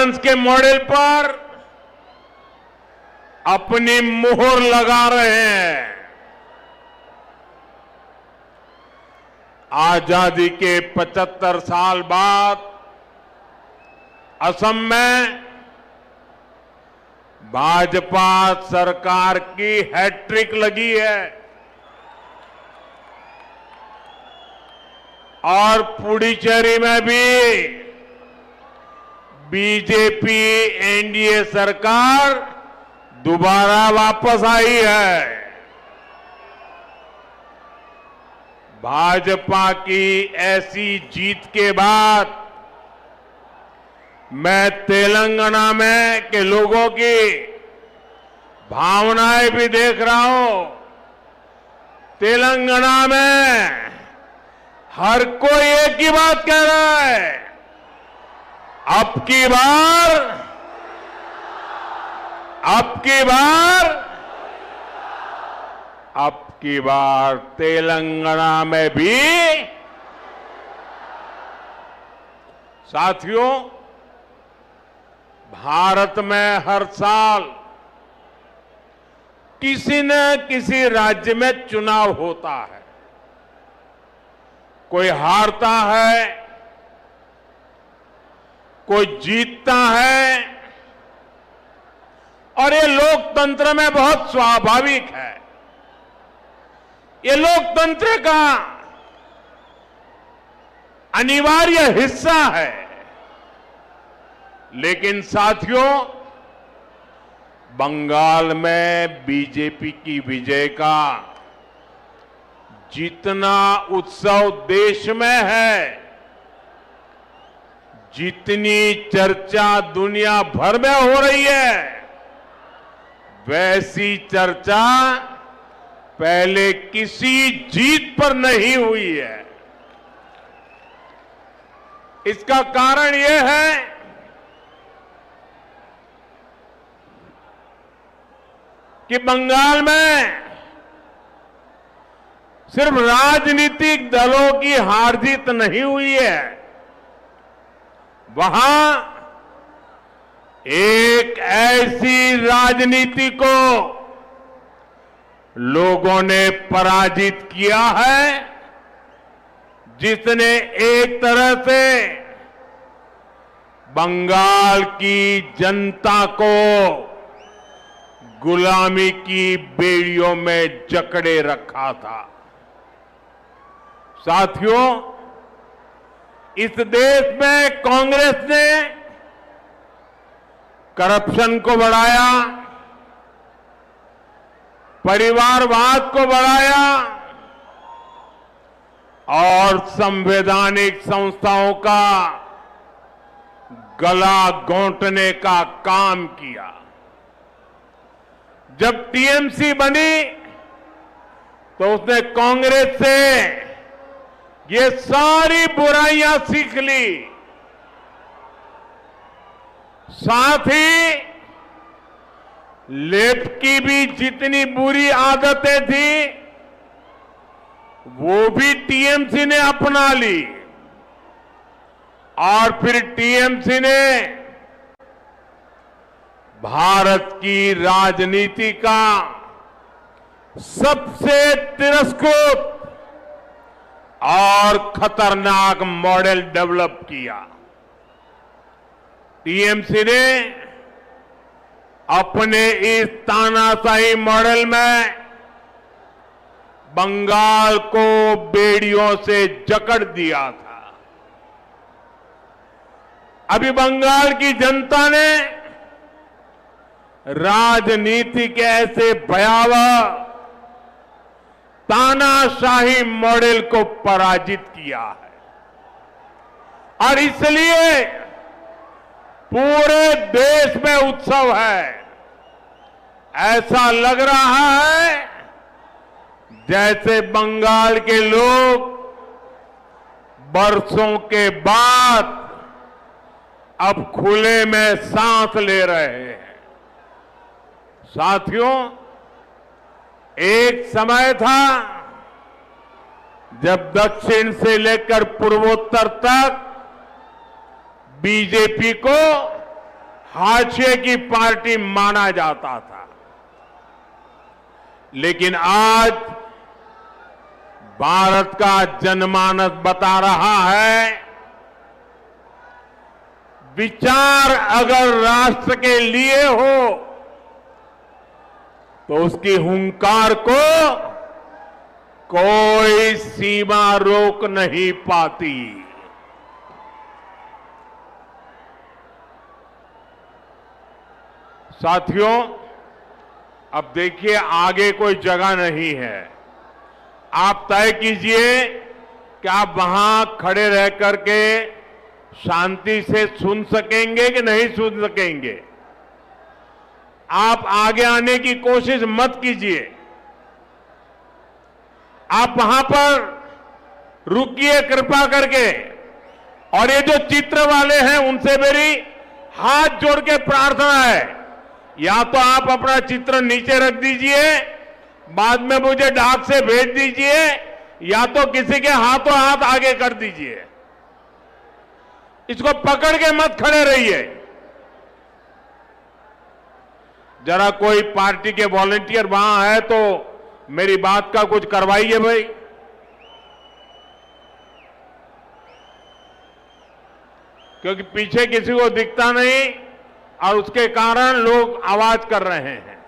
Governance के model पर अपनी मुहर लगा रहे हैं। आजादी के 75 साल बाद असम में भाजपा सरकार की हैट्रिक लगी है और पुडुचेरी में भी बीजेपी एनडीए सरकार दोबारा वापस आई है। भाजपा की ऐसी जीत के बाद मैं तेलंगाना में के लोगों की भावनाएं भी देख रहा हूं। तेलंगाना में हर कोई एक ही बात कह रहा है, अब की बार तेलंगाना में भी। साथियों, भारत में हर साल किसी न किसी राज्य में चुनाव होता है। कोई हारता है, कोई जीतता है, और ये लोकतंत्र में बहुत स्वाभाविक है। ये लोकतंत्र का अनिवार्य हिस्सा है। लेकिन साथियों, बंगाल में बीजेपी की विजय का जितना उत्सव देश में है, जितनी चर्चा दुनिया भर में हो रही है, वैसी चर्चा पहले किसी जीत पर नहीं हुई है। इसका कारण यह है कि बंगाल में सिर्फ राजनीतिक दलों की हार जीत नहीं हुई है, वहां एक ऐसी राजनीति को लोगों ने पराजित किया है जिसने एक तरह से बंगाल की जनता को गुलामी की बेड़ियों में जकड़े रखा था। साथियों, इस देश में कांग्रेस ने करप्शन को बढ़ाया, परिवारवाद को बढ़ाया और संवैधानिक संस्थाओं का गला घोंटने का काम किया। जब टीएमसी बनी तो उसने कांग्रेस से ये सारी बुराइयां सीख ली, साथ ही लेफ्ट की भी जितनी बुरी आदतें थी वो भी टीएमसी ने अपना ली और फिर टीएमसी ने भारत की राजनीति का सबसे तिरस्कृत और खतरनाक मॉडल डेवलप किया। टीएमसी ने अपने इस तानाशाही मॉडल में बंगाल को बेड़ियों से जकड़ दिया था। अभी बंगाल की जनता ने राजनीति के ऐसे भयावह तानाशाही मॉडल को पराजित किया है और इसलिए पूरे देश में उत्सव है। ऐसा लग रहा है जैसे बंगाल के लोग बरसों के बाद अब खुले में सांस ले रहे हैं। साथियों, एक समय था जब दक्षिण से लेकर पूर्वोत्तर तक बीजेपी को हाशिए की पार्टी माना जाता था। लेकिन आज भारत का जनमानस बता रहा है, विचार अगर राष्ट्र के लिए हो तो उसकी हुंकार को कोई सीमा रोक नहीं पाती। साथियों, अब देखिए आगे कोई जगह नहीं है। आप तय कीजिए कि आप वहां खड़े रह करके शांति से सुन सकेंगे कि नहीं सुन सकेंगे। आप आगे आने की कोशिश मत कीजिए। आप वहां पर रुकिए कृपा करके। और ये जो चित्र वाले हैं उनसे मेरी हाथ जोड़ के प्रार्थना है, या तो आप अपना चित्र नीचे रख दीजिए, बाद में मुझे डाक से भेज दीजिए, या तो किसी के हाथों हाथ आगे कर दीजिए। इसको पकड़ के मत खड़े रहिए। जरा कोई पार्टी के वॉलंटियर वहां है तो मेरी बात का कुछ करवाइए भाई। क्योंकि पीछे किसी को दिखता नहीं और उसके कारण लोग आवाज कर रहे हैं।